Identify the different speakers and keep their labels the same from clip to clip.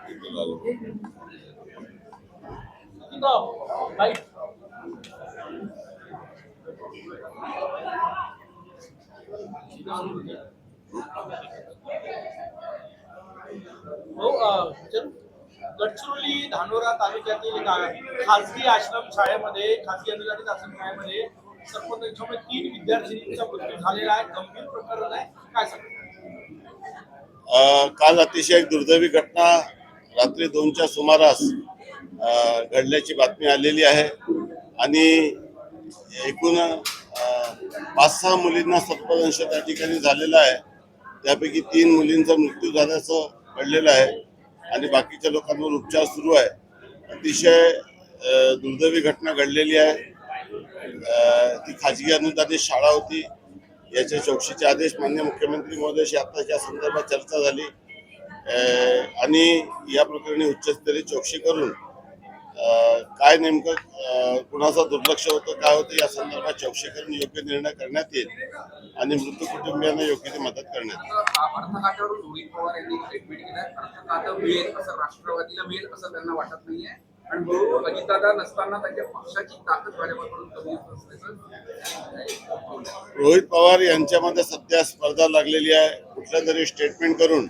Speaker 1: हो, गडचिरोली धानोरा तालुक्यातील खासगी आश्रम शाळेमध्ये खासगी अनुदानित आश्रम शाळेमध्ये सरपंचामुळे 3 विद्यार्थिनींचा मृत्यू झालेला आहे. गंभीर प्रकरण आहे. काय सांगतो?
Speaker 2: काल अतिशय दुर्दैवी घटना रात्री 2च्या सुमारास घडल्याची बातमी आलेली आहे आणि एकूण 5-6 मुलींना सर्पदंश त्या ठिकाणी झालेला आहे. त्यापैकी 3 मुलींचा मृत्यू झाल्याचं घडलेलं आहे आणि बाकीच्या लोकांवर उपचार सुरू आहे. अतिशय दुर्दैवी घटना घडलेली आहे. ती खाजगी अनुदानित शाळा होती. याच्या चौकशीचे आदेश माननीय मुख्यमंत्री महोदयाशी आताच्या संदर्भात चर्चा झाली आणि या प्रकरणी उच्चस्तरीय चौकशी करून काय नेमकं कुणाचं दुर्लक्ष होतं काय होतं या संदर्भात चौकशी करून योग्य निर्णय करण्यात येईल आणि मृत कुटुंबियांना योग्य ती मदत करण्यात येईल.
Speaker 3: अर्थखात्यावरून रोहित पवार यांनी स्टेटमेंट दिलं. अर्थखातं मिळेल असं राष्ट्रवादीला मिळेल असं त्यांना वाटत नाहीये आणि म्हणून अजितदादा नसताना त्यांच्या पक्षाची ताकद भाजपकडून कमी होत असल्याचं
Speaker 2: रोहित पवार यांच्यामध्ये सध्या स्पर्धा लागलेली आहे. कुठलं तरी स्टेटमेंट करून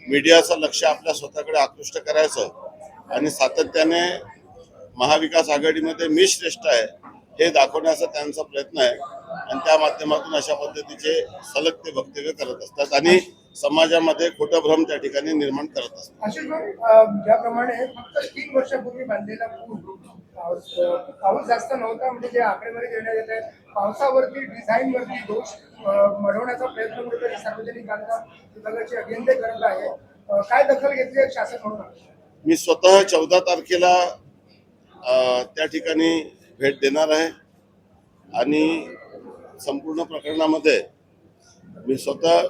Speaker 2: मीडियाचं लक्ष आपल्या स्वतःकडे आकृष्ट करायचं आणि सातत्याने महाविकास आघाडीमध्ये मी श्रेष्ठ आहे हे दाखवण्याचा त्यांचा प्रयत्न आहे आणि त्या माध्यमातून अशा पद्धतीचे सलग ते वक्तव्य करत असतात आणि समाजामध्ये खोटं भ्रम त्या ठिकाणी निर्माण करत असतात.
Speaker 4: ज्याप्रमाणे फक्त 3 वर्षापूर्वी बांधलेला पूल पाऊस जास्त नव्हता म्हणजे जे आकडेवारी देण्यात येत आहे पावसावरती डिझाईनवरती दोष मढवण्याचा प्रयत्न कुठेतरी सार्वजनिक बांधकाम विभागाची अभियंते करत आहे. काय दखल घेतली आहे शासन म्हणून?
Speaker 2: मी स्वतः 14 तारखेला त्या ठिकाणी भेट देणार आहे आणि संपूर्ण प्रकरणामध्ये मी स्वतः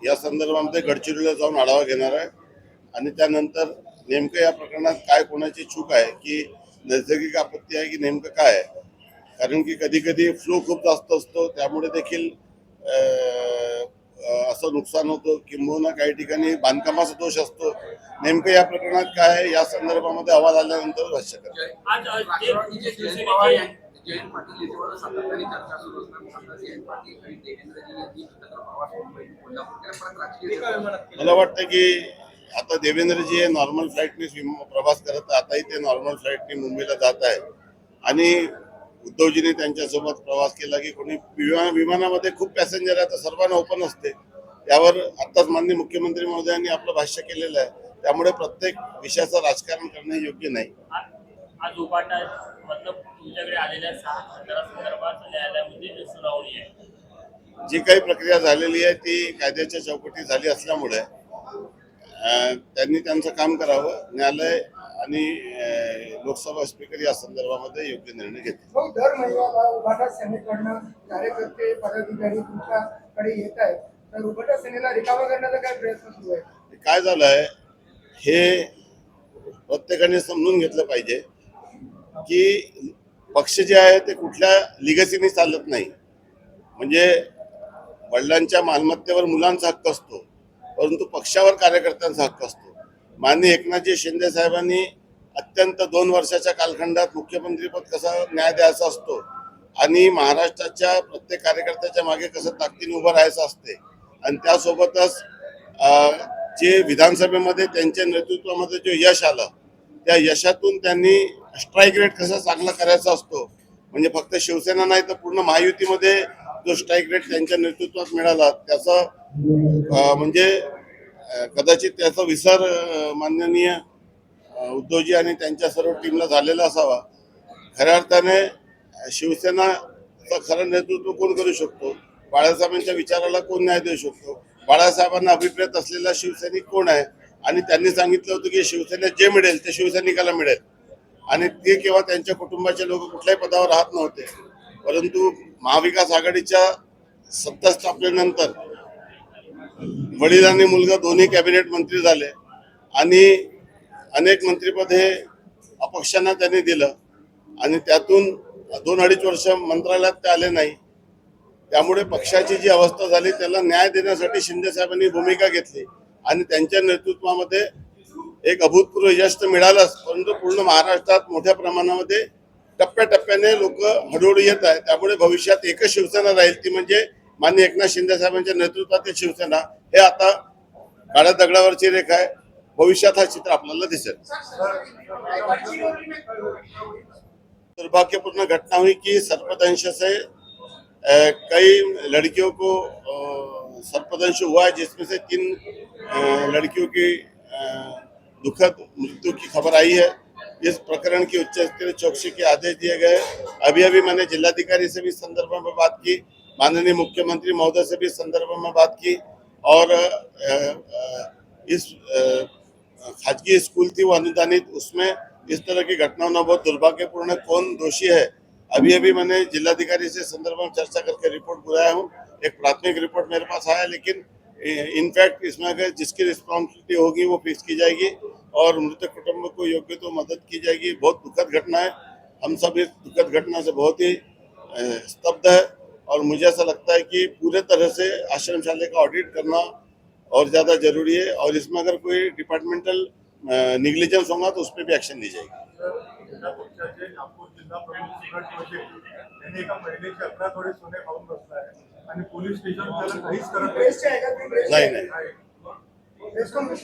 Speaker 2: या संदर्भामध्ये गडचिरोलीला जाऊन आढावा घेणार आहे आणि त्यानंतर नेमकं या प्रकरणात काय कोणाची चूक आहे की नैसर्गिक आपत्ती आहे की नेमकं काय आहे. कारण की कधी कधी फ्लो खूप जास्त असतो त्यामुळे देखील असं नुकसान होतं किंबहुना काही ठिकाणी बांधकामाचा दोष असतो. नेमकं या प्रकरणात काय आहे या संदर्भामध्ये अहवाल आल्यानंतर भाष्य करा.
Speaker 3: जयंत पाटील याच्यावर सातत्याने चर्चा सुरू असताना जयंत पाटील आणि देवेंद्रजी यांनी
Speaker 2: मला वाटतं की आता देवेंद्रजी हे नॉर्मल फ्लाईटने प्रवास करत आताही ते नॉर्मल फ्लाईटने मुंबईला जात आहे आणि उद्धवजीने त्यांच्यासोबत प्रवास केला की कोणी विमानामध्ये खूप पॅसेंजर आहे तर सर्वांना ओपन असते. त्यावर आत्ताच माननीय मुख्यमंत्री महोदयांनी आपलं भाष्य केलेलं आहे. त्यामुळे प्रत्येक विषयाचं राजकारण करणे योग्य नाही.
Speaker 5: आज उपाटा मतलब तुमच्याकडे आलेल्या 6 संदर्भात न्यायालयामध्ये सुनावणी आहे.
Speaker 2: जी काही प्रक्रिया झालेली आहे ती कायद्याच्या चौकटी झाली असल्यामुळे त्यांनी त्यांचं काम करावं. न्यायालय आणि लोकसभा स्पीकर या संदर्भामध्ये योग्य निर्णय घेतील.
Speaker 4: दर महिन्याला उभाटा सेनेकडनं कार्यकर्ते पदाधिकारी तुमच्याकडे येत आहेत तर उभाटा सेनेला रिकामा करण्याचा काय प्रयत्न सुरू आहे?
Speaker 2: काय झालंय हे प्रत्येकाने समजून घेतलं पाहिजे की पक्ष जे आहे ते कुठल्या लिगसीने चालत नाही. म्हणजे वडिलांच्या मालमत्तेवर मुलांचा हक्क असतो परंतु पक्षावर कार्यकर्त्यांचा हक्क असतो. माननीय एकनाथजी शिंदे साहेबांनी अत्यंत 2 वर्षाच्या कालखंडात मुख्यमंत्रीपद कसं न्याय द्यायचा असतो आणि महाराष्ट्राच्या प्रत्येक कार्यकर्त्याच्या मागे कसं ताकदीने उभं राहायचं असते आणि त्यासोबतच जे विधानसभेमध्ये त्यांच्या नेतृत्वामध्ये जो यश आलं त्या यशातून त्यांनी स्ट्राईक रेट कसा चांगला करायचा असतो. म्हणजे फक्त शिवसेना नाही तर पूर्ण महायुतीमध्ये जो स्ट्राईक रेट त्यांच्या नेतृत्वात मिळाला त्याचा म्हणजे कदाचित त्याचा विसर माननीय उद्धवजी आणि त्यांच्या सर्व टीमला झालेला असावा. खऱ्या अर्थाने शिवसेनाचं खरं नेतृत्व कोण करू शकतो? बाळासाहेबांच्या विचाराला कोण न्याय देऊ शकतो? बाळासाहेबांना अभिप्रेत असलेला शिवसैनिक कोण आहे? आणि त्यांनी सांगितलं होतं की शिवसेनेत जे मिळेल ते शिवसैनिकाला मिळेल आणि ते केव्हा त्यांच्या कुटुंबाचे लोक कुठल्याही पदावर राहत नव्हते. परंतु महाविकास आघाडीच्या सत्ता स्थापनेनंतर वडील आणि मुलगा दोन्ही कॅबिनेट मंत्री झाले आणि अनेक मंत्रिपद हे अपक्षांना त्यांनी दिलं आणि त्यातून 2-2.5 वर्ष मंत्रालयात ते आले नाही. त्यामुळे पक्षाची जी अवस्था झाली त्याला न्याय देण्यासाठी शिंदे साहेबांनी भूमिका घेतली आणि त्यांच्या नेतृत्वामध्ये एक अभूतपूर्व यश तर मिळालंच, परंतु पूर्ण महाराष्ट्रात मोठ्या प्रमाणामध्ये टप्प्याटप्प्याने लोक हळूहळू येत आहेत. त्यामुळे भविष्यात एकच शिवसेना राहील, ती म्हणजे माननीय एकनाथ शिंदे साहेबांच्या नेतृत्वातील शिवसेना. हे आता काळ्या दगडावरची रेखा आहे. भविष्यात हा चित्र आपल्याला दिसेल. दुर्भाग्यपूर्ण घटना हुई कि सर्पदंश से कई लड़कियों को सर्पदंश हुआ है, जिसमें से 3 लड़कियों की दुखद मृत्यु की खबर आई है। इस प्रकरण की उच्च स्तरीय चौकसी के आदेश दिए गए। अभी अभी मैंने जिलाधिकारी से भी इस संदर्भ में बात की, माननीय मुख्यमंत्री महोदय से भी इस संदर्भ में बात की, और इस खाजगी स्कूल थी वो अनुदानित, उसमें इस तरह की घटनाओं में बहुत दुर्भाग्यपूर्ण है। कौन दोषी है, अभी अभी मैंने जिलाधिकारी से संदर्भ में चर्चा करके रिपोर्ट बुलाया हूँ। एक प्राथमिक रिपोर्ट मेरे पास आया, लेकिन इनफैक्ट इसमें अगर जिसकी रिस्पॉन्सिबिलिटी होगी वो फिक्स की जाएगी और मृतक कुटुंब को योग्य तो मदद की जाएगी। बहुत दुखद घटना है, हम सब इस दुखद घटना से बहुत ही स्तब्ध है, और मुझे ऐसा लगता है कि पूरे तरह से आश्रमशाला का ऑडिट करना और ज़्यादा जरूरी है, और इसमें अगर कोई डिपार्टमेंटल निग्लिजेंस होगा तो उस पर भी एक्शन ली जाएगी।
Speaker 6: नागपूर जिल्हा प्रमुख सूरज जोशी यांनी एका महिलेचे 11 तोळे सोने खाऊन बसला आहे आणि पोलीस स्टेशन त्याला काहीच करत
Speaker 4: प्रेसचे आहे का तुम्ही?
Speaker 2: नाही नाही
Speaker 6: नाही.
Speaker 4: Press conference